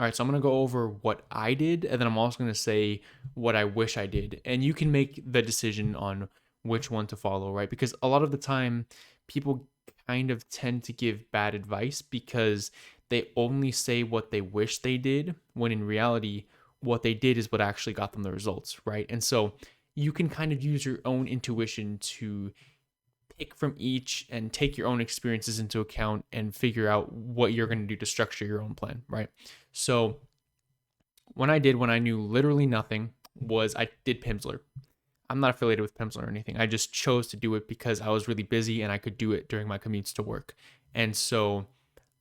All right, so I'm going to go over what I did, and then I'm also going to say what I wish I did. And you can make the decision on which one to follow, right? Because a lot of the time, people kind of tend to give bad advice because they only say what they wish they did, when in reality, what they did is what actually got them the results, right? And so you can kind of use your own intuition to pick from each and take your own experiences into account and figure out what you're going to do to structure your own plan, right? So, when I knew literally nothing, was I did Pimsleur. I'm not affiliated with Pimsleur or anything. I just chose to do it because I was really busy and I could do it during my commutes to work. And so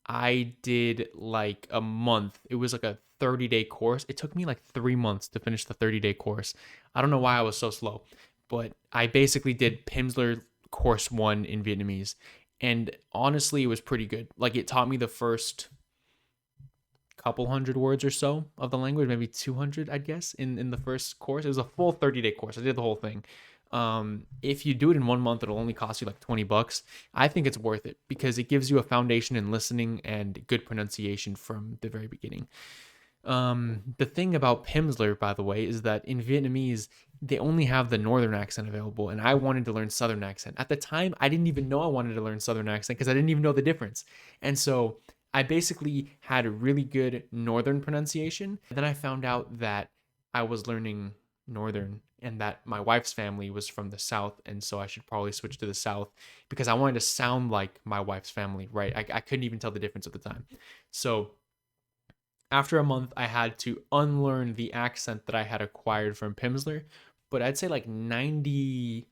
I did like a month. It was like a 30-day course. It took me like 3 months to finish the 30-day course. I don't know why I was so slow, but I basically did Pimsleur course one in Vietnamese. And honestly, it was pretty good. Like it taught me the first couple hundred words or so of the language, maybe 200, I guess, in the first course. It was a full 30-day course. I did the whole thing. If you do it in 1 month, it'll only cost you like $20. I think it's worth it because it gives you a foundation in listening and good pronunciation from the very beginning. The thing about Pimsleur, by the way, is that in Vietnamese, they only have the northern accent available, and I wanted to learn southern accent. At the time, I didn't even know I wanted to learn southern accent because I didn't even know the difference. And so I basically had a really good northern pronunciation. And then I found out that I was learning northern and that my wife's family was from the south, and so I should probably switch to the south because I wanted to sound like my wife's family, right? I couldn't even tell the difference at the time. So after a month, I had to unlearn the accent that I had acquired from Pimsleur, but I'd say like 95%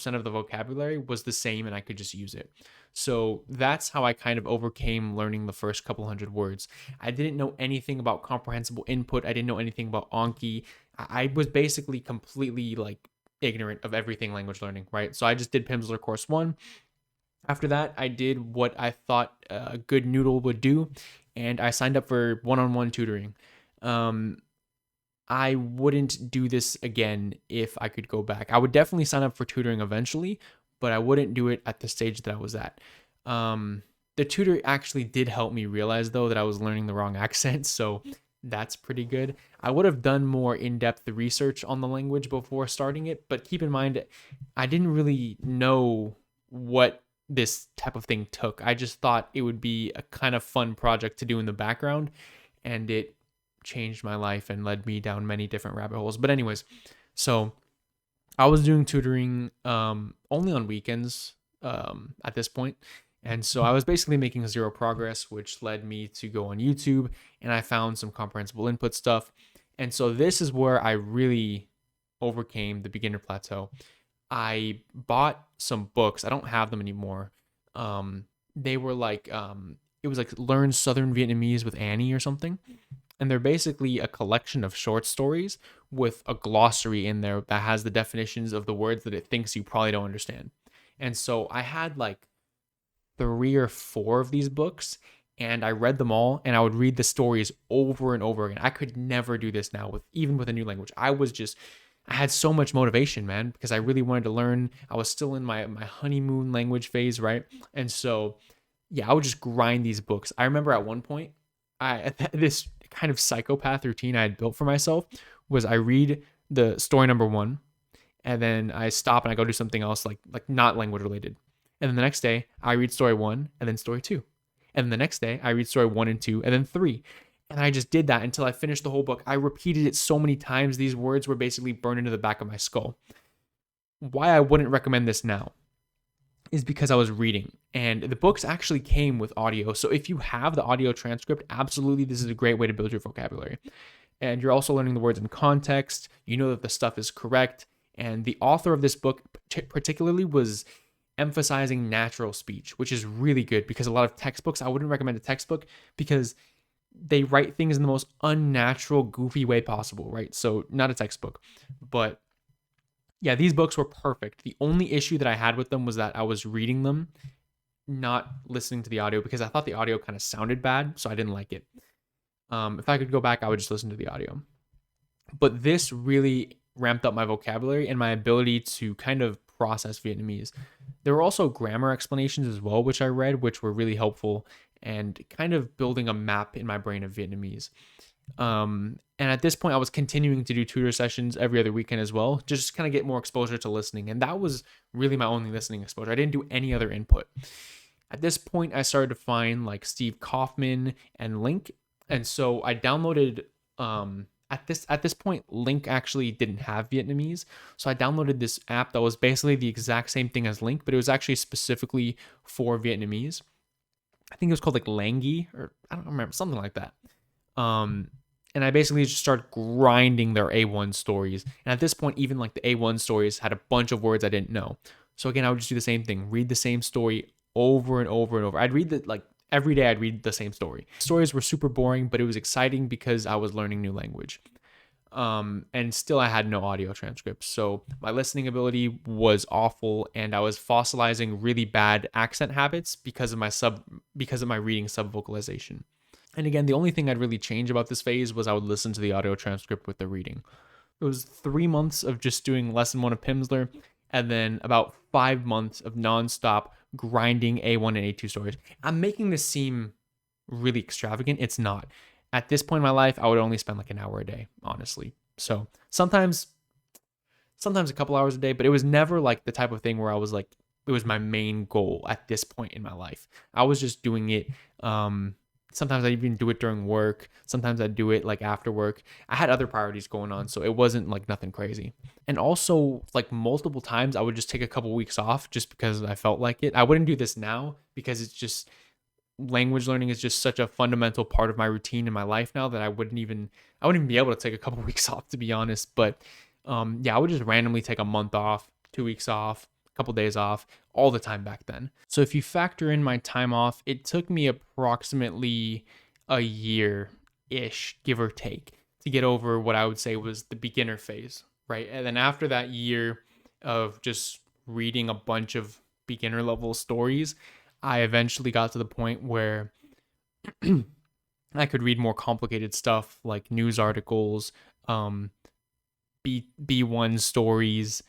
of the vocabulary was the same and I could just use it. So that's how I kind of overcame learning the first couple hundred words. I didn't know anything about comprehensible input. I didn't know anything about Anki. I was basically completely like ignorant of everything language learning, right? So I just did Pimsleur course one. After that, I did what I thought a good noodle would do, and I signed up for one-on-one tutoring. Um, I wouldn't do this again if I could go back. I would definitely sign up for tutoring eventually, but I wouldn't do it at the stage that I was at. The tutor actually did help me realize, though, that I was learning the wrong accent, so that's pretty good. I would have done more in depth research on the language before starting it, but keep in mind, I didn't really know what this type of thing took. I just thought it would be a kind of fun project to do in the background, and it changed my life and led me down many different rabbit holes. But anyways, so I was doing tutoring only on weekends at this point. And so I was basically making zero progress, which led me to go on YouTube and I found some comprehensible input stuff. And so this is where I really overcame the beginner plateau. I bought some books. I don't have them anymore. They were like it was like Learn Southern Vietnamese with Annie or something. And they're basically a collection of short stories with a glossary in there that has the definitions of the words that it thinks you probably don't understand. And so I had like 3 or 4 of these books and I read them all and I would read the stories over and over again. I could never do this now with even with a new language. I had so much motivation, man, because I really wanted to learn. I was still in my honeymoon language phase, right? And so yeah, I would just grind these books. I remember at one point, this kind of psychopath routine I had built for myself was I read the story number one, and then I stop and I go do something else like not language related. And then the next day I read story one and then story two. And then the next day I read story one and two and then three. And I just did that until I finished the whole book. I repeated it so many times, these words were basically burned into the back of my skull. Why I wouldn't recommend this now is because I was reading and the books actually came with audio. So if you have the audio transcript, absolutely this is a great way to build your vocabulary. And you're also learning the words in context. You know that the stuff is correct. And the author of this book particularly was emphasizing natural speech, which is really good because a lot of textbooks, I wouldn't recommend a textbook because they write things in the most unnatural, goofy way possible, right? So not a textbook, but yeah, these books were perfect. The only issue that I had with them was that I was reading them, not listening to the audio because I thought the audio kind of sounded bad, so I didn't like it. If I could go back, I would just listen to the audio. But this really ramped up my vocabulary and my ability to kind of process Vietnamese. There were also grammar explanations as well, which I read, which were really helpful. and kind of building a map in my brain of Vietnamese. And at this point, I was continuing to do tutor sessions every other weekend as well, just kind of get more exposure to listening. And that was really my only listening exposure. I didn't do any other input. At this point, I started to find like Steve Kaufman and Link. And so I downloaded at this point, Link actually didn't have Vietnamese. So I downloaded this app that was basically the exact same thing as Link, but it was actually specifically for Vietnamese. I think it was called like Langy, or I don't remember, something like that. And I basically just started grinding their A1 stories. And at this point, even like the A1 stories had a bunch of words I didn't know. So again, I would just do the same thing, read the same story over and over and over. I'd read the like every day I'd read the same story. Stories were super boring, but it was exciting because I was learning new language. And still I had no audio transcripts. So my listening ability was awful, and I was fossilizing really bad accent habits because of my reading sub vocalization. And again, the only thing I'd really change about this phase was I would listen to the audio transcript with the reading. It was 3 months of just doing lesson 1 of Pimsleur, and then about 5 months of nonstop grinding A1 and A2 stories. I'm making this seem really extravagant. It's not. At this point in my life, I would only spend like an hour a day, honestly. So sometimes a couple hours a day, but it was never like the type of thing where I was like, it was my main goal at this point in my life. I was just doing it. Sometimes I even do it during work. Sometimes I do it like after work. I had other priorities going on, so it wasn't like nothing crazy. And also, like multiple times, I would just take a couple weeks off just because I felt like it. I wouldn't do this now because it's just language learning is just such a fundamental part of my routine in my life now that I wouldn't even be able to take a couple weeks off, to be honest. But yeah, I would just randomly take a month off, 2 weeks off, a couple days off, all the time back then. So if you factor in my time off, it took me approximately a year ish, give or take, to get over what I would say was the beginner phase, right? And then after that year of just reading a bunch of beginner level stories, I eventually got to the point where I could read more complicated stuff like news articles, B1 stories,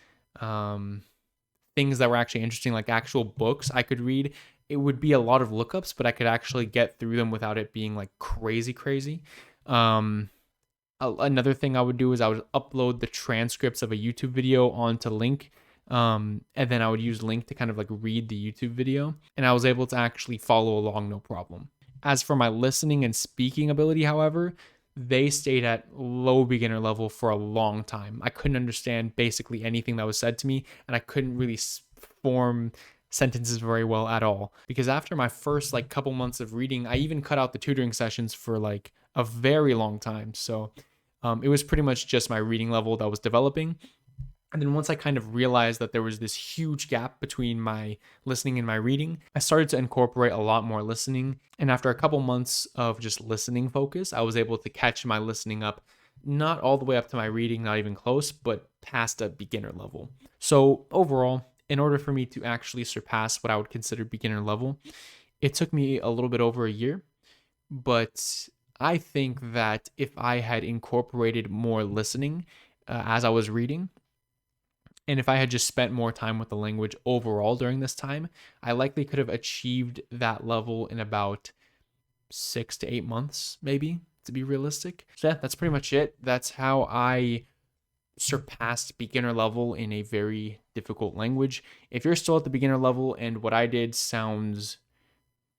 things that were actually interesting, like actual books I could read. It would be a lot of lookups, but I could actually get through them without it being like crazy. Another thing I would do is I would upload the transcripts of a YouTube video onto Link. And then I would use Link to kind of like read the YouTube video, and I was able to actually follow along no problem. As for my listening and speaking ability, however, they stayed at low beginner level for a long time. I couldn't understand basically anything that was said to me, and I couldn't really form sentences very well at all. Because after my first like couple months of reading, I even cut out the tutoring sessions for like a very long time. So it was pretty much just my reading level that was developing. And then once I kind of realized that there was this huge gap between my listening and my reading, I started to incorporate a lot more listening. And after a couple months of just listening focus, I was able to catch my listening up, not all the way up to my reading, not even close, but past a beginner level. So overall, in order for me to actually surpass what I would consider beginner level, it took me a little bit over a year. But I think that if I had incorporated more listening as I was reading, and if I had just spent more time with the language overall during this time, I likely could have achieved that level in about 6 to 8 months, maybe, to be realistic. So yeah, that's pretty much it. That's how I surpassed beginner level in a very difficult language. If you're still at the beginner level and what I did sounds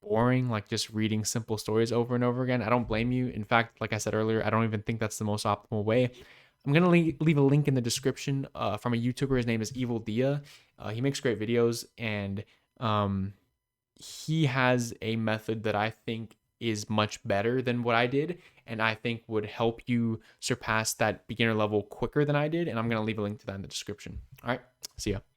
boring, like just reading simple stories over and over again, I don't blame you. In fact, like I said earlier, I don't even think that's the most optimal way. I'm going to leave a link in the description from a YouTuber. His name is Evil Dia. He makes great videos, and he has a method that I think is much better than what I did, and I think would help you surpass that beginner level quicker than I did. And I'm going to leave a link to that in the description. All right, see ya.